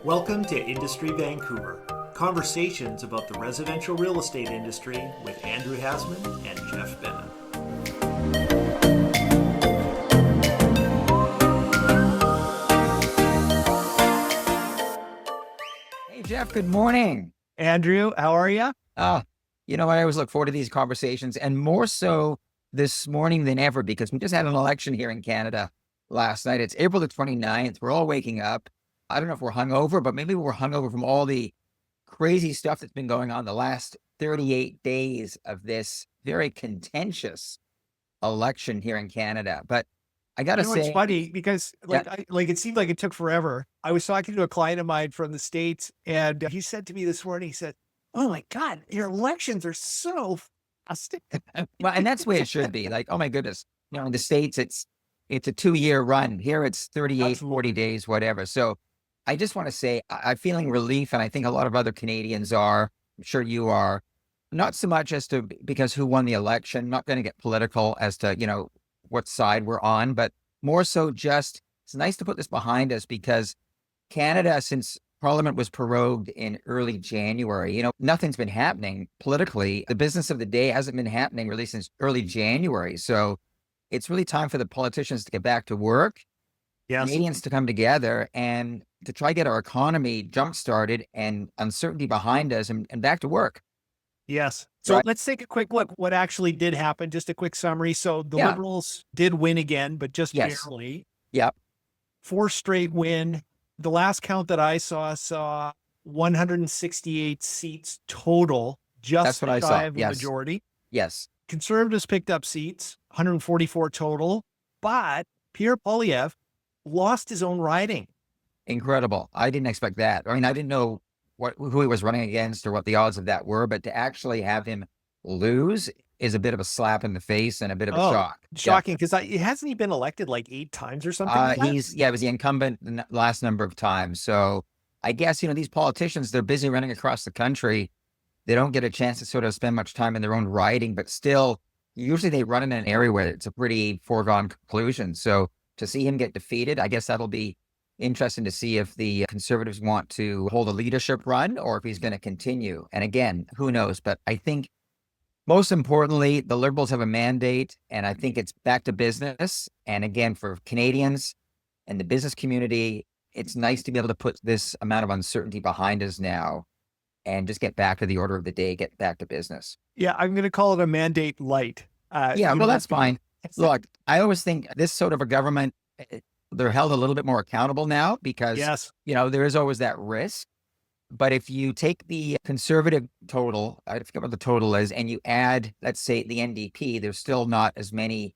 Welcome to Industry Vancouver, conversations about the residential real estate industry with Andrew Hasman and Jeff Benna. Hey, Jeff, good morning. Andrew, how are you? Uh, I always look forward to these conversations, and more so this morning than ever, because we just had an election here in Canada last night. It's April the 29th. We're all waking up. I don't know if we're hungover, but maybe we're hungover from all the crazy stuff that's been going on the last 38 days of this very contentious election here in Canada. But I got to You know, it's say, funny because it seemed like it took forever. I was talking to a client of mine from the States, and he said to me this morning, he said, "Oh my God, your elections are so fast." well, and that's the way it should be. Like, oh my goodness, in the States, it's a 2-year run. Here it's 38, Absolutely. 40 days, whatever. So I just want to say I'm feeling relief, and I think a lot of other Canadians are. I'm sure you are. Not so much as to because who won the election, not going to get political as to, what side we're on, but more so just it's nice to put this behind us because Canada, since Parliament was prorogued in early January, nothing's been happening politically. The business of the day hasn't been happening really since early January. So it's really time for the politicians to get back to work, Yes. Canadians to come together and to try to get our economy jump-started and uncertainty behind us and back to work. Yes. So Right. let's take a quick look what actually did happen. Just a quick summary. So the Yeah. Liberals did win again, but just Yes. barely. Yep. 4 straight win. The last count that I saw 168 seats total, That's just what I shy saw. of a Yes. majority. Yes. Conservatives picked up seats, 144 total, but Pierre Poilievre lost his own riding. Incredible. I didn't expect that. I mean, I didn't know who he was running against or what the odds of that were, but to actually have him lose is a bit of a slap in the face and a bit of a shock. Shocking, because hasn't he been elected like 8 times or something like that? He was the incumbent the last number of times. So I guess, these politicians, they're busy running across the country. They don't get a chance to sort of spend much time in their own riding, but still, usually they run in an area where it's a pretty foregone conclusion. So to see him get defeated, I guess that'll be interesting to see if the Conservatives want to hold a leadership run or if he's going to continue. And again, who knows? But I think most importantly, the Liberals have a mandate, and I think it's back to business. And again, for Canadians and the business community, it's nice to be able to put this amount of uncertainty behind us now and just get back to the order of the day, get back to business. Yeah, I'm going to call it a mandate light. That's fine. Look, I always think this sort of a government, they're held a little bit more accountable now because, Yes. there is always that risk. But if you take the Conservative total, I forget what the total is, and you add, let's say, the NDP, there's still not as many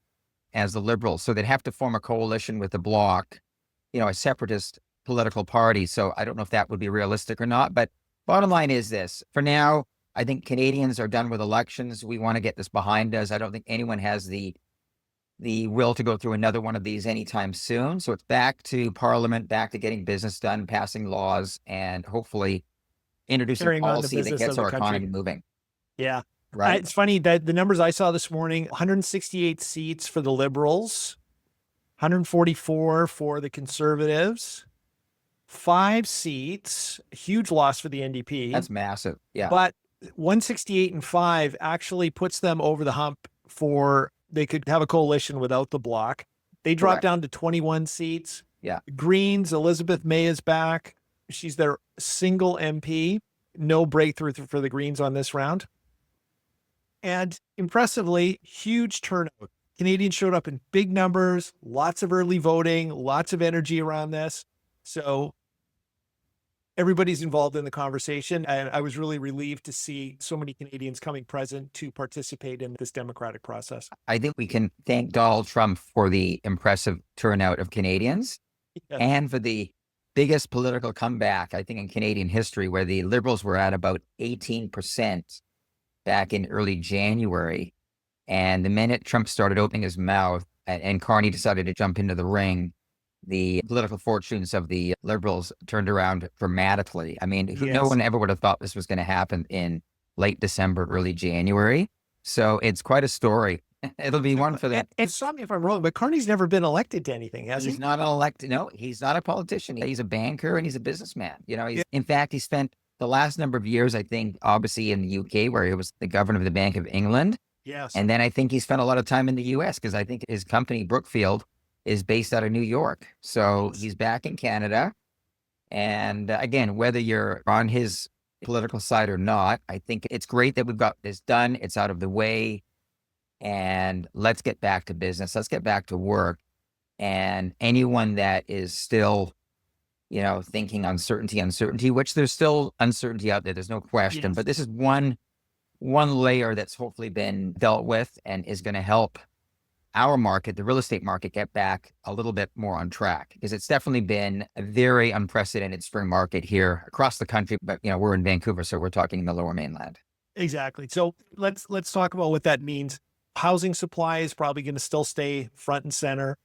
as the Liberals. So they'd have to form a coalition with the Bloc, a separatist political party. So I don't know if that would be realistic or not. But bottom line is this. For now, I think Canadians are done with elections. We want to get this behind us. I don't think anyone has the will to go through another one of these anytime soon. So it's back to Parliament, back to getting business done, passing laws, and hopefully introducing Carrying on the policy that business gets of the our country. economy moving. Yeah. Right. It's funny that the numbers I saw this morning, 168 seats for the Liberals, 144 for the Conservatives, 5 seats, huge loss for the NDP. That's massive. Yeah. But 168 and 5 actually puts them over the hump for they could have a coalition without the Bloc. They dropped down to 21 seats. Yeah. Greens, Elizabeth May is back. She's their single MP. No breakthrough for the Greens on this round. And impressively, huge turnout. Canadians showed up in big numbers, lots of early voting, lots of energy around this. So everybody's involved in the conversation. And I was really relieved to see so many Canadians coming present to participate in this democratic process. I think we can thank Donald Trump for the impressive turnout of Canadians and for the biggest political comeback, I think, in Canadian history, where the Liberals were at about 18% back in early January. And the minute Trump started opening his mouth and Carney decided to jump into the ring, the political fortunes of the Liberals turned around dramatically. I mean, no one ever would have thought this was going to happen in late December, early January. So it's quite a story. It'll be one for them. And stop me if I'm wrong, but Carney's never been elected to anything, has He's he? not an elected. No, he's not a politician. He's a banker and he's a businessman. Yeah. In fact, he spent the last number of years, I think, obviously in the UK, where he was the governor of the Bank of England. Yes. And then I think he spent a lot of time in the US because I think his company, Brookfield, is based out of New York. So he's back in Canada. And again, whether you're on his political side or not, I think it's great that we've got this done. It's out of the way. And let's get back to business. Let's get back to work. And anyone that is still, thinking uncertainty, which there's still uncertainty out there. There's no question. Yes. But this is one layer that's hopefully been dealt with and is going to help our market, the real estate market, get back a little bit more on track, because it's definitely been a very unprecedented spring market here across the country. But, we're in Vancouver, so we're talking in the Lower Mainland. Exactly. So let's talk about what that means. Housing supply is probably going to still stay front and center.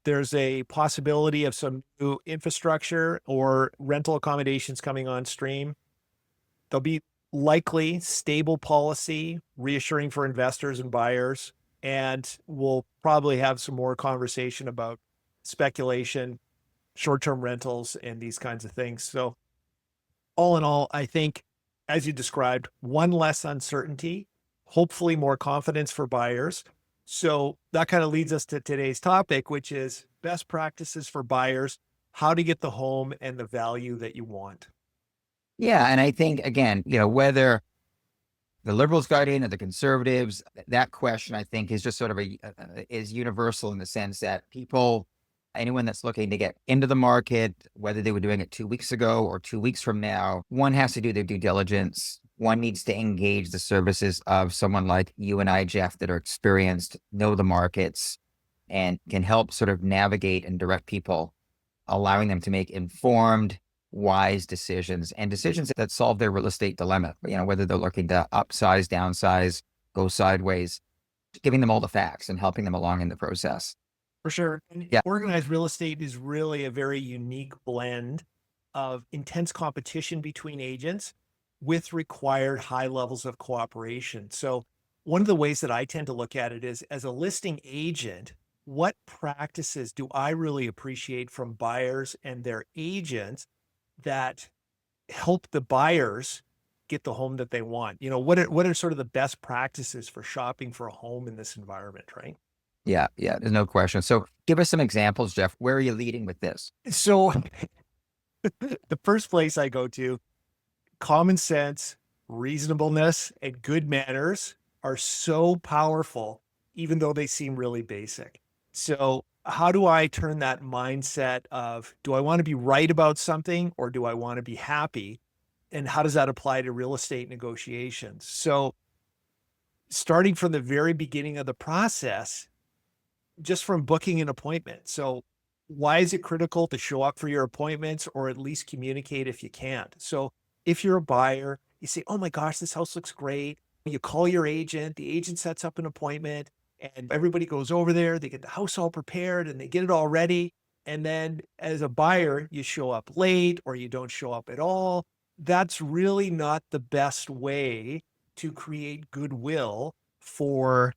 There's a possibility of some new infrastructure or rental accommodations coming on stream. There'll be likely stable policy, reassuring for investors and buyers. And we'll probably have some more conversation about speculation, short-term rentals, and these kinds of things. So all in all, I think, as you described, one less uncertainty, hopefully more confidence for buyers. So that kind of leads us to today's topic, which is best practices for buyers, how to get the home and the value that you want. Yeah. And I think, again, whether the Liberals got in or the Conservatives, that question, I think, is just sort of is universal in the sense that anyone that's looking to get into the market, whether they were doing it 2 weeks ago or 2 weeks from now, one has to do their due diligence. One needs to engage the services of someone like you and I, Jeff, that are experienced, know the markets, and can help sort of navigate and direct people, allowing them to make informed, wise decisions and decisions that solve their real estate dilemma, whether they're looking to upsize, downsize, go sideways, giving them all the facts and helping them along in the process. For sure. And Yeah. Organized real estate is really a very unique blend of intense competition between agents with required high levels of cooperation. So one of the ways that I tend to look at it is, as a listing agent, what practices do I really appreciate from buyers and their agents that help the buyers get the home that they want? What are sort of the best practices for shopping for a home in this environment, right? Yeah. There's no question. So give us some examples, Jeff. Where are you leading with this? So the first place I go to, common sense, reasonableness, and good manners are so powerful, even though they seem really basic. So how do I turn that mindset of, do I want to be right about something or do I want to be happy? And how does that apply to real estate negotiations? So starting from the very beginning of the process, just from booking an appointment. So why is it critical to show up for your appointments, or at least communicate if you can't? So if you're a buyer, you say, oh my gosh, this house looks great. You call your agent, the agent sets up an appointment, and everybody goes over there. They get the house all prepared and they get it all ready. And then as a buyer, you show up late or you don't show up at all. That's really not the best way to create goodwill for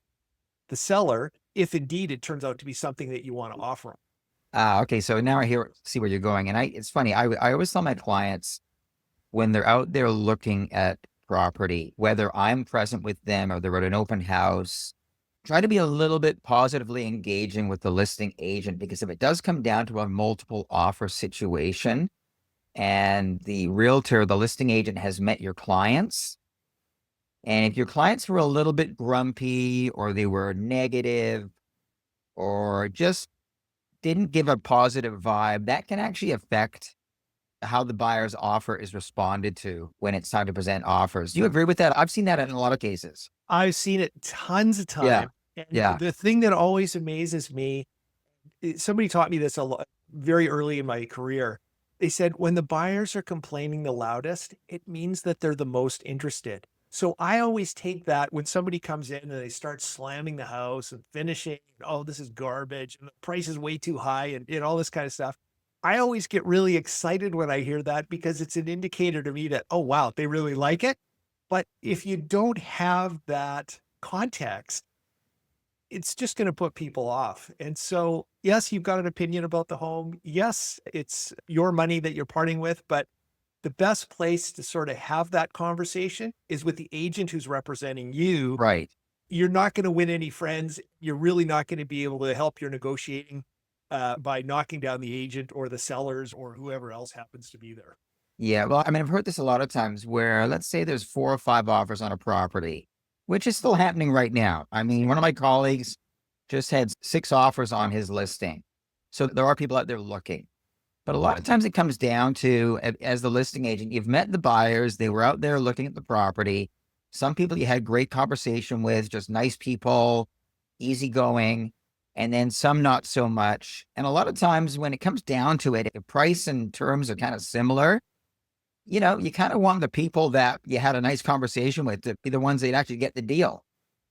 the seller, if indeed it turns out to be something that you want to offer them. Okay. So now see where you're going. And it's funny. I always tell my clients, when they're out there looking at property, whether I'm present with them or they're at an open house, try to be a little bit positively engaging with the listing agent, because if it does come down to a multiple offer situation and the realtor, the listing agent, has met your clients, and if your clients were a little bit grumpy or they were negative or just didn't give a positive vibe, that can actually affect how the buyer's offer is responded to when it's time to present offers. Do you agree with that? I've seen that in a lot of cases. I've seen it tons of Yeah. time. And Yeah. the thing that always amazes me, somebody taught me this a lot very early in my career. They said, when the buyers are complaining the loudest, it means that they're the most interested. So I always take that when somebody comes in and they start slamming the house and finishing, oh, this is garbage, and the price is way too high, and all this kind of stuff. I always get really excited when I hear that, because it's an indicator to me that, oh, wow, they really like it. But if you don't have that context, it's just going to put people off. And so, yes, you've got an opinion about the home. Yes, it's your money that you're parting with, but the best place to sort of have that conversation is with the agent who's representing you. Right. You're not going to win any friends. You're really not going to be able to help your negotiating by knocking down the agent or the sellers or whoever else happens to be there. Yeah. Well, I mean, I've heard this a lot of times where let's say there's 4 or 5 offers on a property, which is still happening right now. I mean, one of my colleagues just had 6 offers on his listing. So there are people out there looking. But a lot of times it comes down to, as the listing agent, you've met the buyers, they were out there looking at the property. Some people you had great conversation with, just nice people, easygoing, and then some not so much. And a lot of times when it comes down to it, if price and terms are kind of similar, you kind of want the people that you had a nice conversation with to be the ones that actually get the deal.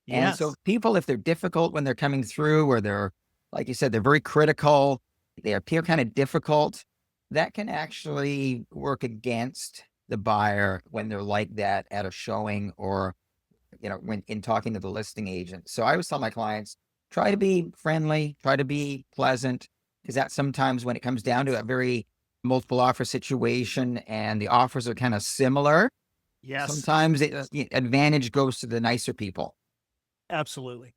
And so Yes. people, if they're difficult when they're coming through, or they're, like you said, they're very critical, they appear kind of difficult, that can actually work against the buyer when they're like that at a showing, or, when in talking to the listing agent. So I always tell my clients, try to be friendly, try to be pleasant, because that sometimes when it comes down to a very multiple offer situation and the offers are kind of similar, Yes, sometimes advantage goes to the nicer people. absolutely.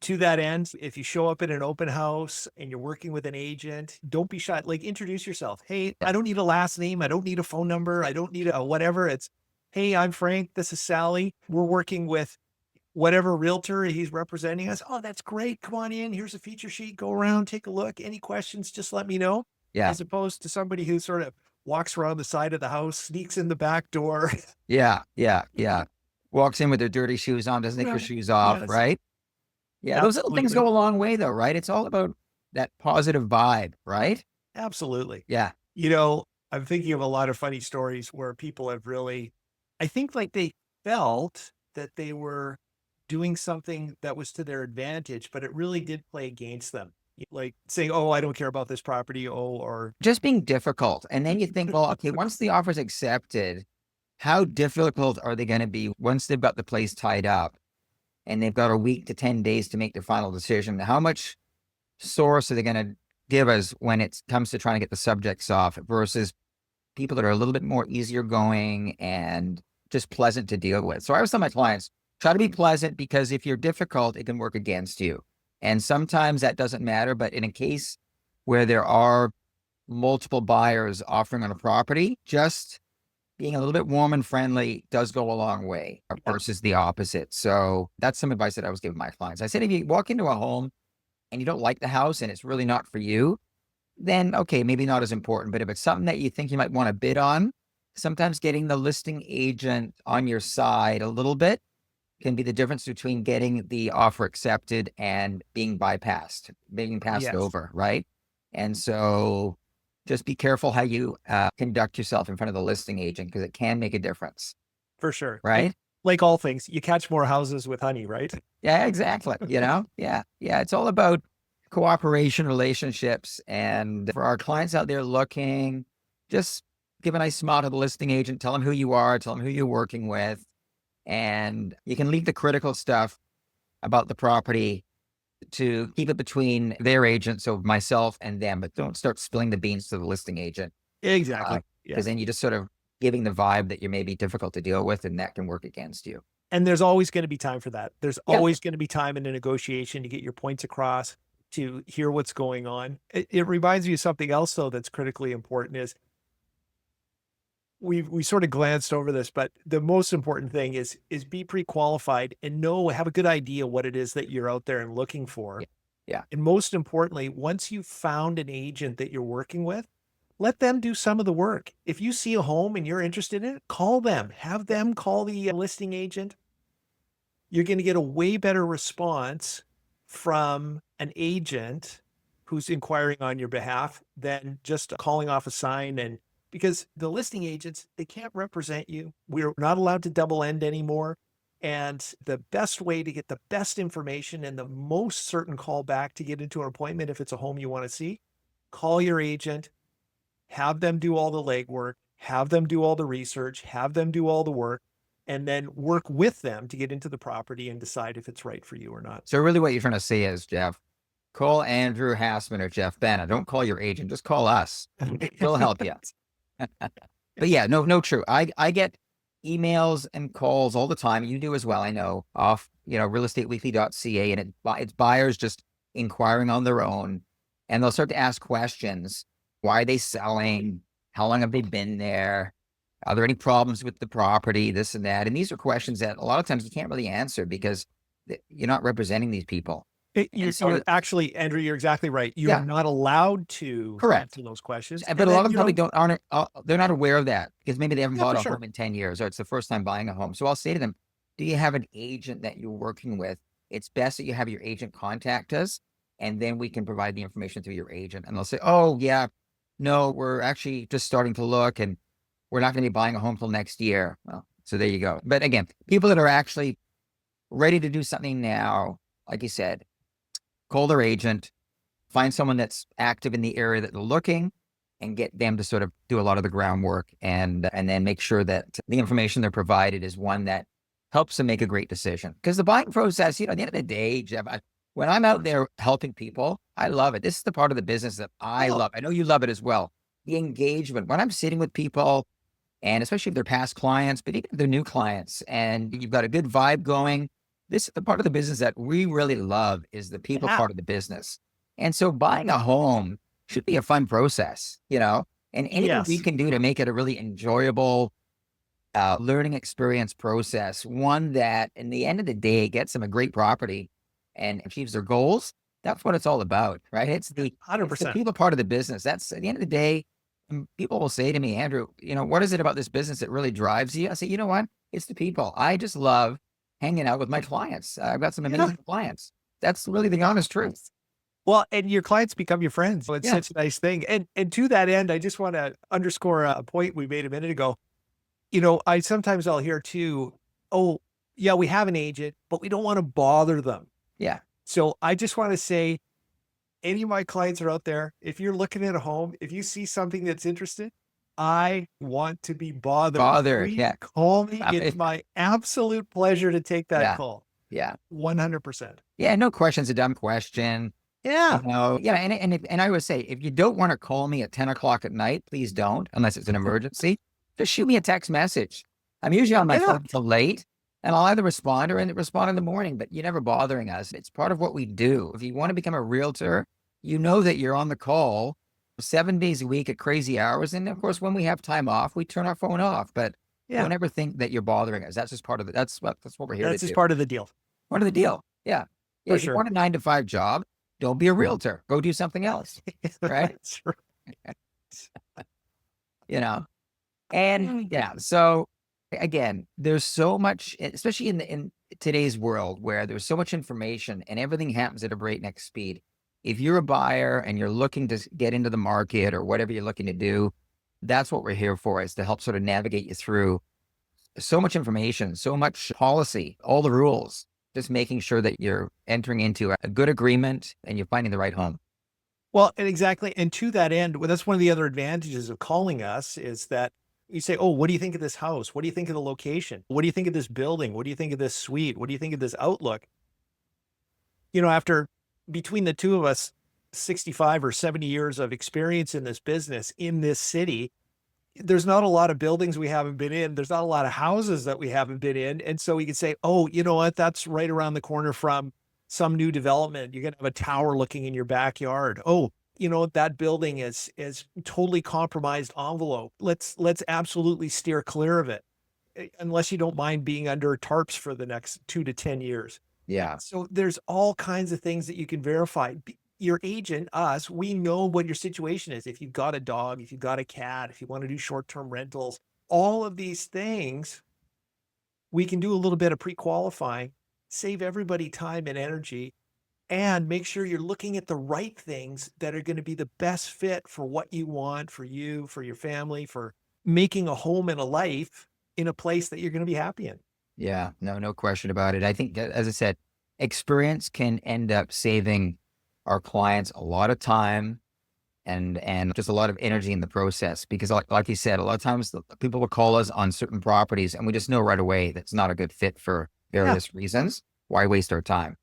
To that end, if you show up at an open house and you're working with an agent, don't be shy. Like, introduce yourself. Hey, Yeah. I don't need a last name. I don't need a phone number. I don't need a whatever. It's, hey, I'm Frank. This is Sally. We're working with whatever realtor he's representing us. Oh, that's great. Come on in. Here's a feature sheet. Go around, take a look. Any questions, just let me know. Yeah. As opposed to somebody who sort of walks around the side of the house, sneaks in the back door. Yeah. Yeah. Yeah. Walks in with their dirty shoes on, doesn't take her Right. shoes off, Yes, right? Yeah, those little things absolutely. go a long way though, right? It's all about that positive vibe, right? Absolutely. Yeah. I'm thinking of a lot of funny stories where people have really, I think like they felt that they were doing something that was to their advantage, but it really did play against them. Like saying, oh, I don't care about this property. Oh, or Just being difficult. And then you think, well, okay, once the offer's accepted, how difficult are they going to be once they've got the place tied up and they've got a week to 10 days to make their final decision? How much source are they going to give us when it comes to trying to get the subjects off versus people that are a little bit more easier going and just pleasant to deal with? So I always tell my clients, try to be pleasant, because if you're difficult, it can work against you. And sometimes that doesn't matter, but in a case where there are multiple buyers offering on a property, just being a little bit warm and friendly does go a long way yeah, versus the opposite. So that's some advice that I was giving my clients. I said, if you walk into a home and you don't like the house and it's really not for you, then okay, maybe not as important. But if it's something that you think you might want to bid on, sometimes getting the listing agent on your side a little bit can be the difference between getting the offer accepted and being bypassed, being passed yes, over, right? And so just be careful how you conduct yourself in front of the listing agent, because it can make a difference, for sure. And right? like all things, you catch more houses with honey, right? Yeah, exactly. Yeah. Yeah. It's all about cooperation, relationships. And for our clients out there looking, just give a nice smile to the listing agent, tell them who you are, tell them who you're working with. And you can leave the critical stuff about the property to keep it between their agent, so myself and them, but don't start spilling the beans to the listing agent. Exactly. Because Yeah. then you just sort of giving the vibe that you may be difficult to deal with, and that can work against you. And there's always going to be time for that. There's Yeah. always going to be time in a negotiation to get your points across, to hear what's going on. It reminds me of something else though that's critically important is we sort of glanced over this, but the most important thing is be pre-qualified and have a good idea what it is that you're out there and looking for. Yeah. Yeah. And most importantly, once you've found an agent that you're working with, let them do some of the work. If you see a home and you're interested in it, call them. Have them call the listing agent. You're going to get a way better response from an agent who's inquiring on your behalf than just calling off a sign. And because the listing agents, they can't represent you. We're not allowed to double end anymore. And the best way to get the best information and the most certain call back to get into an appointment, if it's a home you want to see, call your agent, have them do all the legwork, have them do all the research, have them do all the work. and then work with them to get into the property and decide if it's right for you or not. So really what you're trying to say is, Jeff, call Andrew Hasman or Jeff Benna. Don't call your agent. Just call us. We'll help you. But yeah, no, true. I get emails and calls all the time. You do as well, I know, off, realestateweekly.ca, and it's buyers just inquiring on their own, and they'll start to ask questions. Why are they selling? How long have they been there? Are there any problems with the property? This and that. And these are questions that a lot of times you can't really answer because you're not representing these people. You're actually, Andrew, you're exactly right. You're not allowed to Correct. answer those questions. But a lot of them probably they're not aware of that because maybe they haven't bought a home in 10 years, or it's the first time buying a home. So I'll say to them, do you have an agent that you're working with? It's best that you have your agent contact us, and then we can provide the information through your agent. And they'll say, oh yeah, no, we're actually just starting to look, and we're not going to be buying a home till next year. Well, so there you go. But again, people that are actually ready to do something now, like you said, call their agent, find someone that's active in the area that they're looking, and get them to sort of do a lot of the groundwork, and then make sure that the information they're provided is one that helps them make a great decision. Because the buying process, at the end of the day, Jeff, when I'm out there helping people, I love it. This is the part of the business that I love. I know you love it as well. The engagement. When I'm sitting with people, and especially if they're past clients, but even if they're new clients, and you've got a good vibe going, this is the part of the business that we really love, is the people part of the business. And so buying a home should be a fun process, and anything we can do to make it a really enjoyable learning experience process, one that in the end of the day gets them a great property and achieves their goals. That's what it's all about, right? It's the 100%. It's the people part of the business. That's at the end of the day. People will say to me, Andrew, what is it about this business that really drives you? I say, you know what? It's the people. I just love hanging out with my clients. I've got some amazing clients. That's really the honest truth. Well, and your clients become your friends. So it's such a nice thing. And to that end, I just want to underscore a point we made a minute ago. I'll hear too, oh, yeah, we have an agent, but we don't want to bother them. Yeah. So I just want to say, any of my clients are out there, if you're looking at a home, if you see something that's interested, I want to be bothered. Please call me. It's my absolute pleasure to take that call. Yeah. 100%. Yeah. No question's a dumb question. Yeah. And I would say, if you don't want to call me at 10 o'clock at night, please don't, unless it's an emergency. Just shoot me a text message. I'm usually on my phone till late, and I'll either respond or respond in the morning, but you're never bothering us. It's part of what we do. If you want to become a realtor, you know that you're on the call 7 days a week at crazy hours. And of course, when we have time off, we turn our phone off, but don't ever think that you're bothering us. That's just part of it. That's what we're here to do. That's just part of the deal. Part of the deal. Yeah. If you want a 9-to-5 job, don't be a realtor. Go do something else. Right? That's right. And so again, there's so much, especially in today's world where there's so much information and everything happens at a breakneck speed. If you're a buyer and you're looking to get into the market or whatever you're looking to do, that's what we're here for, is to help sort of navigate you through so much information, so much policy, all the rules, just making sure that you're entering into a good agreement and you're finding the right home. Well, and exactly. And to that end, that's one of the other advantages of calling us, is that you say, oh, what do you think of this house? What do you think of the location? What do you think of this building? What do you think of this suite? What do you think of this outlook? After between the two of us, 65 or 70 years of experience in this business, in this city, there's not a lot of buildings we haven't been in. There's not a lot of houses that we haven't been in. And so we can say, oh, you know what? That's right around the corner from some new development. You're going to have a tower looking in your backyard. Oh, that building is totally compromised envelope. Let's absolutely steer clear of it, unless you don't mind being under tarps for the next 2 to 10 years. Yeah. So there's all kinds of things that you can verify. Your agent, us, we know what your situation is. If you've got a dog, if you've got a cat, if you want to do short-term rentals, all of these things, we can do a little bit of pre-qualifying, save everybody time and energy, and make sure you're looking at the right things that are going to be the best fit for what you want, for you, for your family, for making a home and a life in a place that you're going to be happy in. Yeah, no question about it. I think that, as I said, experience can end up saving our clients a lot of time and just a lot of energy in the process. Because like you said, a lot of times people will call us on certain properties and we just know right away that's not a good fit for various reasons. Why waste our time?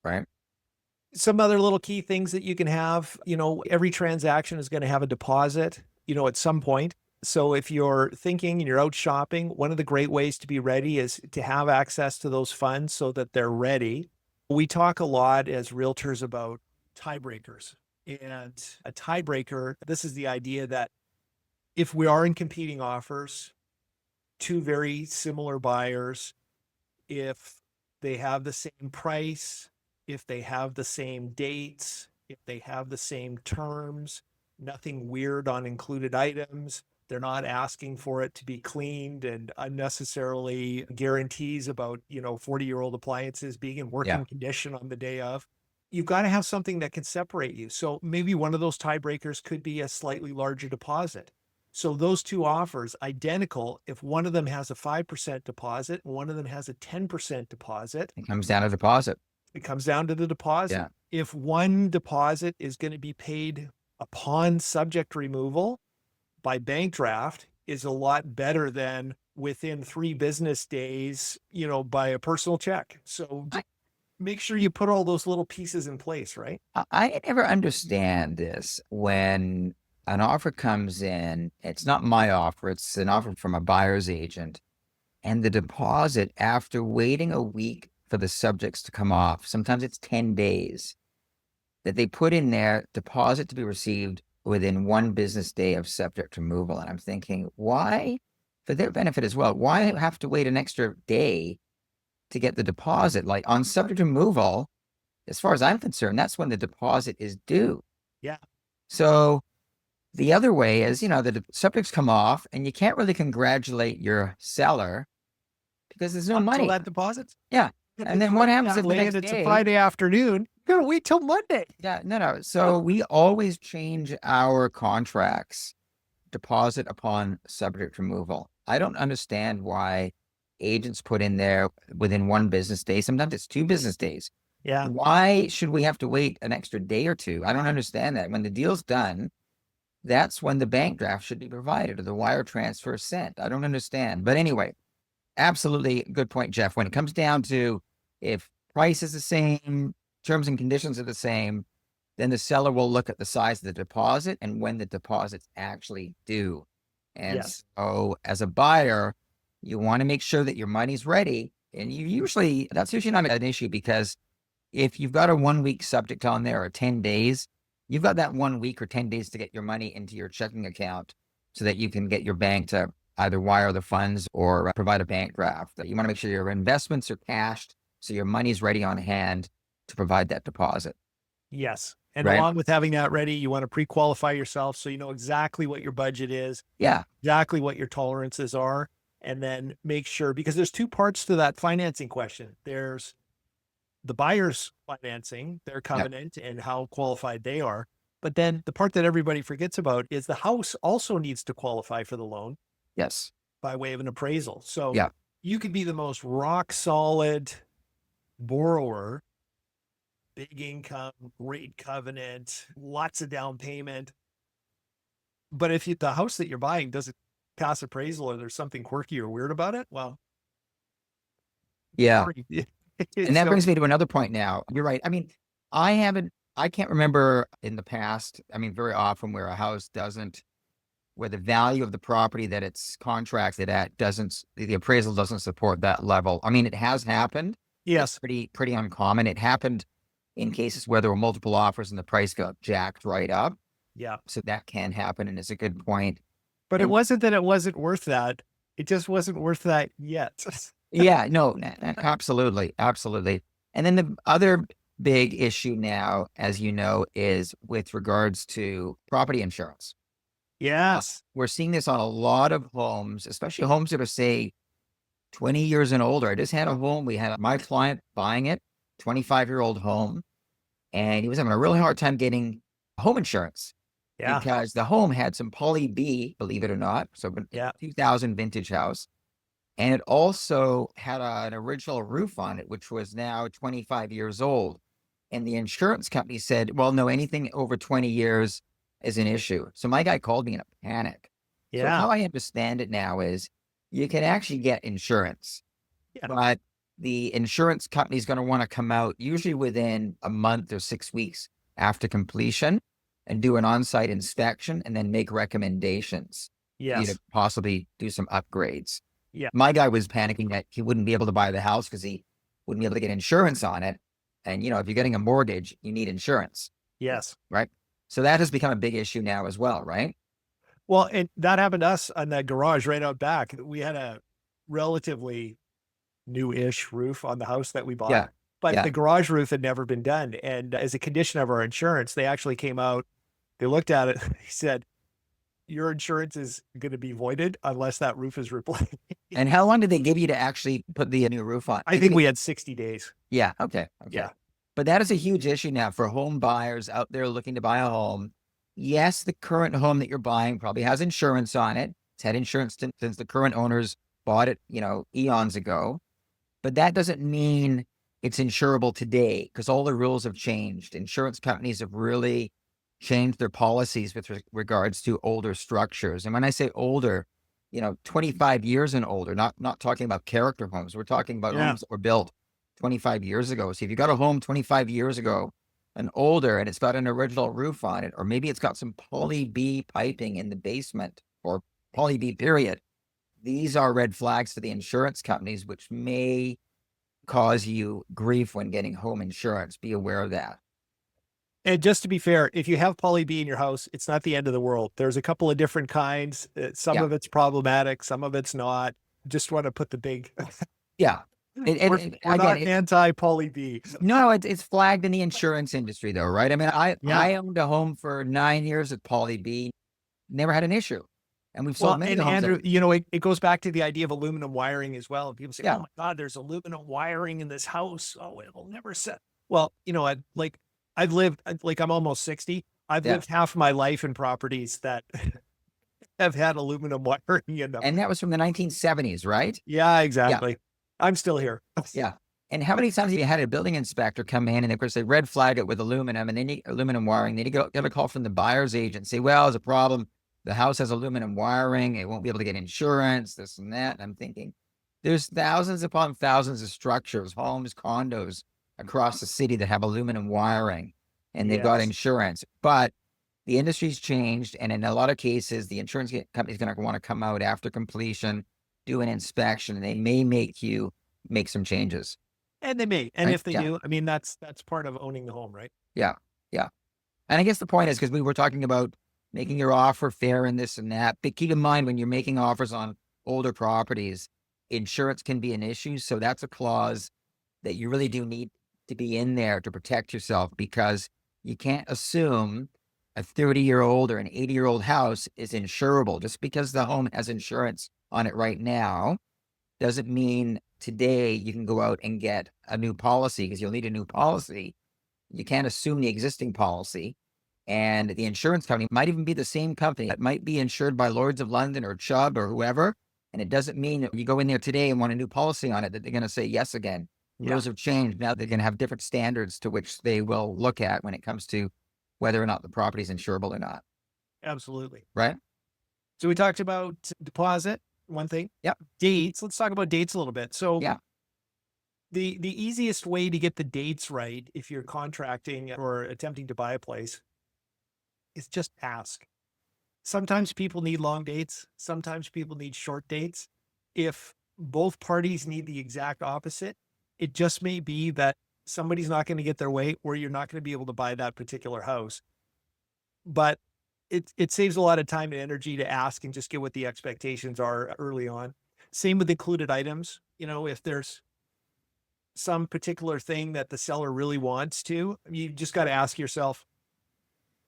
Right. Some other little key things that you can have, every transaction is going to have a deposit, at some point. So if you're thinking and you're out shopping, one of the great ways to be ready is to have access to those funds so that they're ready. We talk a lot as realtors about tiebreakers. And a tiebreaker, this is the idea that if we are in competing offers, two very similar buyers, if they have the same price, if they have the same dates, if they have the same terms, nothing weird on included items, they're not asking for it to be cleaned and unnecessarily guarantees about, 40-year-old appliances being in working condition on the day of. You've got to have something that can separate you. So maybe one of those tiebreakers could be a slightly larger deposit. So those two offers identical. If one of them has a 5% deposit and one of them has a 10% deposit, It comes down to deposit. it comes down to the deposit. Yeah. If one deposit is going to be paid upon subject removal by bank draft, is a lot better than within 3 business days, by a personal check. So make sure you put all those little pieces in place, right? I never understand this when an offer comes in. It's not my offer, it's an offer from a buyer's agent. And the deposit, after waiting a week for the subjects to come off, sometimes it's 10 days, that they put in their deposit to be received within 1 business day of subject removal. And I'm thinking, why, for their benefit as well, why have to wait an extra day to get the deposit? Like on subject removal, as far as I'm concerned, that's when the deposit is due. Yeah. So the other way is, the subjects come off and you can't really congratulate your seller because there's no money. Until that deposit? Yeah. And then what happens if the next it's day, a Friday afternoon? You gotta wait till Monday. Yeah, no. So we always change our contracts deposit upon subject removal. I don't understand why agents put in there within 1 business day. Sometimes it's 2 business days. Yeah. Why should we have to wait an extra day or 2? I don't understand that. When the deal's done, that's when the bank draft should be provided or the wire transfer sent. I don't understand. But anyway, absolutely good point, Jeff. When it comes down to if price is the same, terms and conditions are the same, then the seller will look at the size of the deposit and when the deposit's actually due. And so as a buyer, you want to make sure that your money's ready. And that's usually not an issue, because if you've got a 1 week subject on there or 10 days, you've got that 1 week or 10 days to get your money into your checking account so that you can get your bank to either wire the funds or provide a bank draft. You want to make sure your investments are cashed so your money's ready on hand to provide that deposit. Yes. And along with having that ready, you want to pre-qualify yourself so you know exactly what your budget is. Yeah. Exactly what your tolerances are. And then make sure, because there's 2 parts to that financing question. There's the buyer's financing, their covenant, and how qualified they are. But then the part that everybody forgets about is the house also needs to qualify for the loan. Yes. By way of an appraisal. So yeah, you could be the most rock solid borrower, big income, great covenant, lots of down payment. But if the house that you're buying doesn't pass appraisal or there's something quirky or weird about it, well, yeah. And that brings me to another point now. You're right. I mean, I can't remember in the past, very often where a house where the value of the property that it's contracted at the appraisal doesn't support that level. It has happened. Yes. It's pretty uncommon. It happened in cases where there were multiple offers and the price got jacked right up. Yeah. So that can happen, and it's a good point. But it wasn't that it wasn't worth that. It just wasn't worth that yet. Yeah, no, absolutely. Absolutely. And then the other big issue now, as you know, is with regards to property insurance. Yes. We're seeing this on a lot of homes, especially homes that are, say, 20 years and older. I just had a home. We had my client buying it, 25-year-old home, and he was having a really hard time getting home insurance. Yeah. Because the home had some poly B, believe it or not. So 2000 vintage house. And it also had an original roof on it, which was now 25 years old. And the insurance company said, well, no, anything over 20 years is an issue. So my guy called me in a panic. So Yeah. how I understand it now is you can actually get insurance, Yeah. but the insurance company is going to want to come out usually within a month or 6 weeks after completion and do an on-site inspection and then make recommendations for you to Yes. possibly do some upgrades. Yeah. My guy was panicking that he wouldn't be able to buy the house because he wouldn't be able to get insurance on it. And, if you're getting a mortgage, you need insurance, Yes. right? So that has become a big issue now as well, right? Well, and that happened to us on that garage right out back. We had a relatively new-ish roof on the house that we bought, Yeah. but Yeah. the garage roof had never been done. And as a condition of our insurance, they actually came out, they looked at it, he said, your insurance is going to be voided unless that roof is replaced. And how long did they give you to actually put the new roof on? I think we had 60 days. Yeah. Okay. Yeah. But that is a huge issue now for home buyers out there looking to buy a home. Yes, the current home that you're buying probably has insurance on it. It's had insurance since the current owners bought it, eons ago. But that doesn't mean it's insurable today because all the rules have changed. Insurance companies have really changed their policies with regards to older structures. And when I say older, 25 years and older, not talking about character homes. We're talking about homes that were built 25 years ago. So if you got a home 25 years ago and older and it's got an original roof on it, or maybe it's got some poly B piping in the basement or poly B period, these are red flags to the insurance companies, which may cause you grief when getting home insurance. Be aware of that. And just to be fair, if you have poly B in your house, it's not the end of the world. There's a couple of different kinds. Some Yeah. of it's problematic, some of it's not. Just want to put the big. Yeah. We're not anti poly B. No, it's flagged in the insurance industry though, right? I mean, Yeah. I owned a home for 9 years at poly B, never had an issue. And we've sold Well, many and homes. Andrew, it goes back to the idea of aluminum wiring as well. And people say, Yeah. oh my God, there's aluminum wiring in this house. Oh, it'll never set. Well, I've lived, I'm almost 60. I've Yeah. lived half my life in properties that have had aluminum wiring in them. And that was from the 1970s, right? Yeah, exactly. I'm still here. Yeah. And how many times have you had a building inspector come in and of course they red flag it with aluminum and they need aluminum wiring. They get a call from the buyer's agent, say, well, there's a problem. The house has aluminum wiring. It won't be able to get insurance, this and that. And I'm thinking there's thousands upon thousands of structures, homes, condos across the city that have aluminum wiring and they've got Yes. insurance, but the industry's changed. And in a lot of cases, the insurance company is going to want to come out after completion, do an inspection, and they may make you make some changes. And they may. And Right? if they Yeah. do, I mean, that's part of owning the home, right? Yeah. Yeah. And I guess the point is because we were talking about making your offer fair and this and that, but keep in mind when you're making offers on older properties, insurance can be an issue. So that's a clause that you really do need to be in there to protect yourself because you can't assume a 30-year-old or an 80-year-old house is insurable. Just because the home has insurance on it right now doesn't mean today you can go out and get a new policy because you'll need a new policy. You can't assume the existing policy. And the insurance company might even be the same company that might be insured by Lloyd's of London or Chubb or whoever. And it doesn't mean that you go in there today and want a new policy on it, that they're going to say yes again. Rules have changed. Now they're going to have different standards to which they will look at when it comes to whether or not the property is insurable or not. Absolutely. Right? So we talked about deposit, one thing. Yep. Dates. Let's talk about dates a little bit. So Yeah. the easiest way to get the dates right if you're contracting or attempting to buy a place is just ask. Sometimes people need long dates. Sometimes people need short dates. If both parties need the exact opposite, it just may be that somebody's not going to get their way or you're not going to be able to buy that particular house. But it saves a lot of time and energy to ask and just get what the expectations are early on. Same with included items. If there's some particular thing that the seller really wants to, you just got to ask yourself,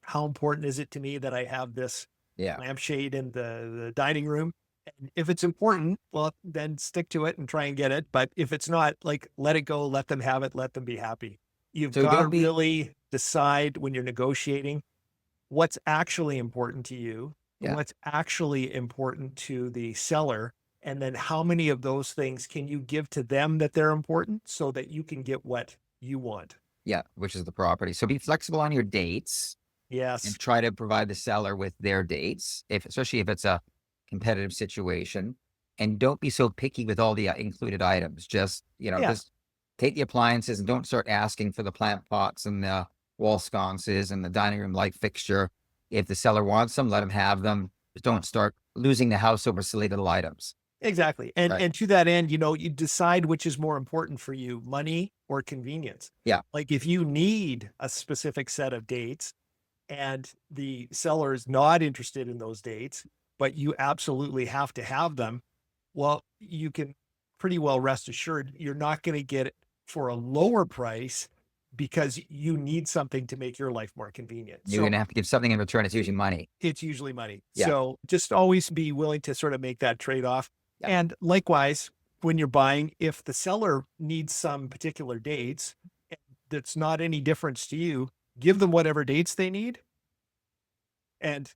how important is it to me that I have this lampshade in the dining room? And if it's important, well, then stick to it and try and get it. But if it's not, let it go, let them have it, let them be happy. You've got to really decide when you're negotiating what's actually important to you, what's actually important to the seller, and then how many of those things can you give to them that they're important so that you can get what you want. Yeah, which is the property. So be flexible on your dates Yes. and try to provide the seller with their dates, especially if it's a competitive situation. And don't be so picky with all the included items. Just, Yeah. just take the appliances and don't start asking for the plant pots and the wall sconces and the dining room light fixture. If the seller wants them, let them have them. Just don't start losing the house over silly little items. Exactly. And Right. and to that end, you decide which is more important for you, money or convenience. Yeah. Like if you need a specific set of dates and the seller is not interested in those dates, but you absolutely have to have them, well, you can pretty well rest assured you're not going to get it for a lower price because you need something to make your life more convenient. You're So going to have to give something in return. It's usually money. it's usually money. Yeah. So just always be willing to sort of make that trade off. Yeah. And likewise, when you're buying, if the seller needs some particular dates that's not any difference to you, give them whatever dates they need and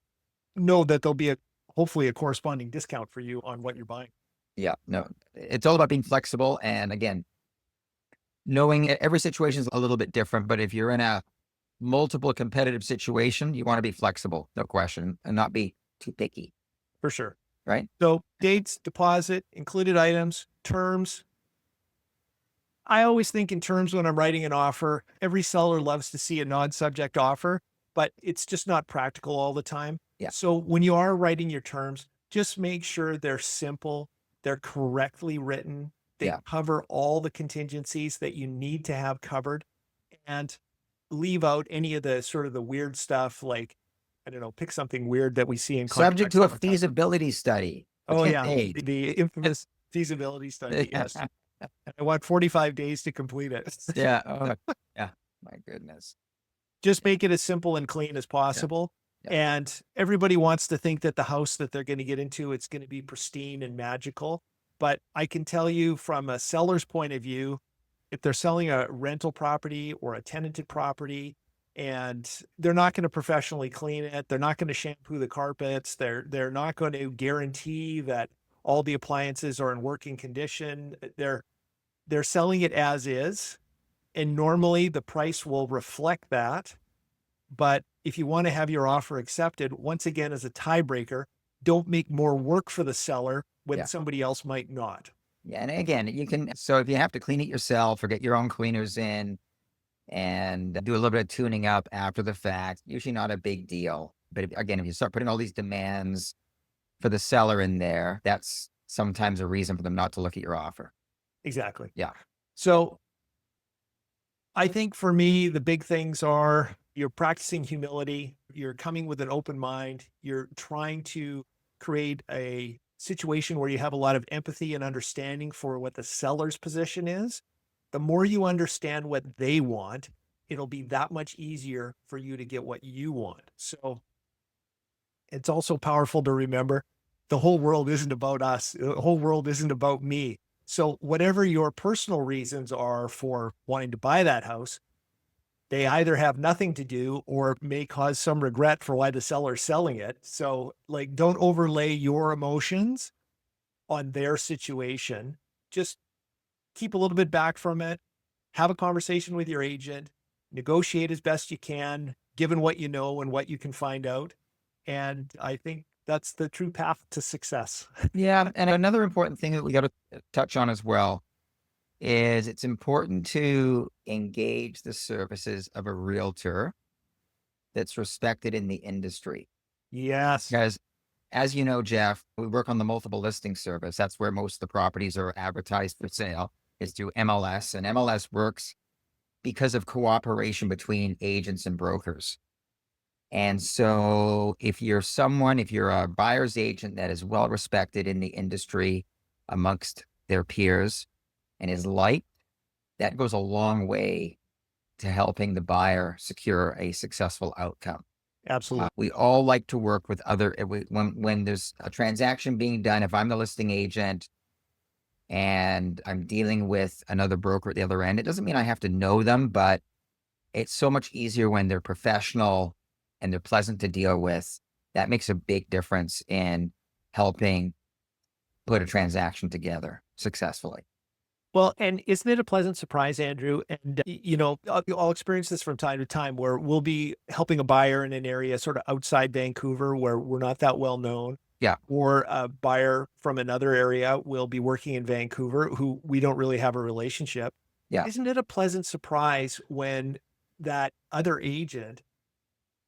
know that there'll be hopefully a corresponding discount for you on what you're buying. Yeah. No, it's all about being flexible. And again, knowing every situation is a little bit different, but if you're in a multiple competitive situation, you want to be flexible, no question, and not be too picky, For sure. right? So dates, deposit, included items, terms. I always think in terms when I'm writing an offer. Every seller loves to see a non-subject offer, but it's just not practical all the time. Yeah. So when you are writing your terms, just make sure they're simple, they're correctly written, they Yeah. cover all the contingencies that you need to have covered, and leave out any of the sort of the weird stuff like, I don't know, pick something weird that we see in Subject contracts to a all the time. feasibility study. Oh Which yeah, paid. the infamous feasibility study. Yes. I want 45 days to complete it. Yeah. Oh, yeah. My goodness. Just make it as simple and clean as possible. Yeah. And everybody wants to think that the house that they're going to get into, it's going to be pristine and magical. But I can tell you from a seller's point of view, if they're selling a rental property or a tenanted property and they're not going to professionally clean it, they're not going to shampoo the carpets, they're not going to guarantee that all the appliances are in working condition. They're selling it as is. And normally the price will reflect that. But if you want to have your offer accepted, once again, as a tiebreaker, don't make more work for the seller when Yeah. somebody else might not. Yeah. And again, you can, so if you have to clean it yourself or get your own cleaners in and do a little bit of tuning up after the fact, usually not a big deal. But again, if you start putting all these demands for the seller in there, that's sometimes a reason for them not to look at your offer. Exactly. Yeah. So I think for me, the big things are you're practicing humility, you're coming with an open mind, you're trying to create a situation where you have a lot of empathy and understanding for what the seller's position is. The more you understand what they want, it'll be that much easier for you to get what you want. So it's also powerful to remember the whole world isn't about us. The whole world isn't about me. So whatever your personal reasons are for wanting to buy that house, they either have nothing to do or may cause some regret for why the seller's selling it. So like, don't overlay your emotions on their situation. Just keep a little bit back from it. Have a conversation with your agent, negotiate as best you can, given what you know and what you can find out. And I think that's the true path to success. Yeah. And another important thing that we got to touch on as well is it's important to engage the services of a realtor that's respected in the industry. Yes. Because as you know, Jeff, we work on the multiple listing service. That's where most of the properties are advertised for sale, is through MLS. And MLS works because of cooperation between agents and brokers. And so if you're a buyer's agent that is well respected in the industry amongst their peers and is liked, that goes a long way to helping the buyer secure a successful outcome. Absolutely. We all like to work with when there's a transaction being done. If I'm the listing agent and I'm dealing with another broker at the other end, it doesn't mean I have to know them, but it's so much easier when they're professional and they're pleasant to deal with. That makes a big difference in helping put a transaction together successfully. Well, and isn't it a pleasant surprise, Andrew? And, I'll experience this from time to time where we'll be helping a buyer in an area sort of outside Vancouver where we're not that well known, Yeah. or a buyer from another area will be working in Vancouver who we don't really have a relationship. Yeah. Isn't it a pleasant surprise when that other agent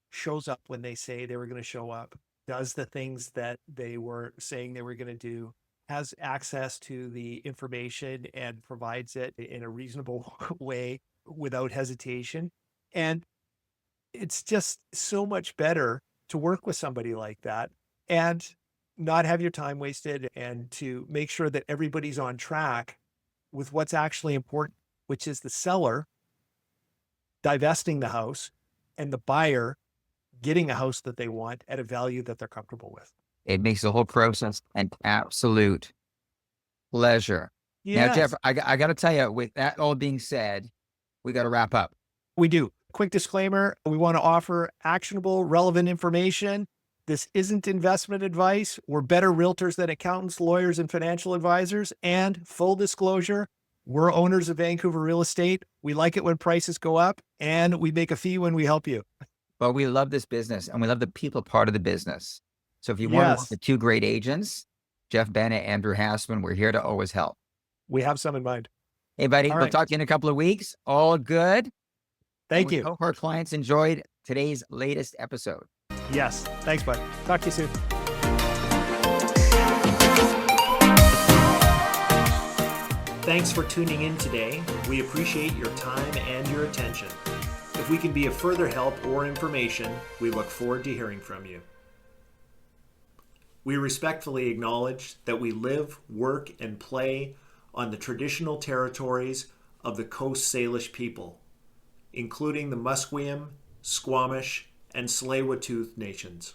shows up when they say they were going to show up, does the things that they were saying they were going to do, has access to the information and provides it in a reasonable way without hesitation? And it's just so much better to work with somebody like that and not have your time wasted, and to make sure that everybody's on track with what's actually important, which is the seller divesting the house and the buyer getting a house that they want at a value that they're comfortable with. It makes the whole process an absolute pleasure. Now, Jeff, Yes, I got to tell you, with that all being said, we got to wrap up. we do. Quick disclaimer, we want to offer actionable, relevant information. This isn't investment advice. We're better realtors than accountants, lawyers, and financial advisors. And full disclosure, we're owners of Vancouver real estate. We like it when prices go up, and we make a fee when we help you. But we love this business and we love the people part of the business. So if you want to work Yes, with two great agents, Jeff Benna, Andrew Hasman, we're here to always help. we have some in mind. Hey, buddy, All we'll right. talk to you in a couple of weeks. All good. Thank And we you. hope our clients enjoyed today's latest episode. Yes. Thanks, bud. Talk to you soon. Thanks for tuning in today. We appreciate your time and your attention. If we can be of further help or information, we look forward to hearing from you. We respectfully acknowledge that we live, work, and play on the traditional territories of the Coast Salish people, including the Musqueam, Squamish, and Tsleil-Waututh nations.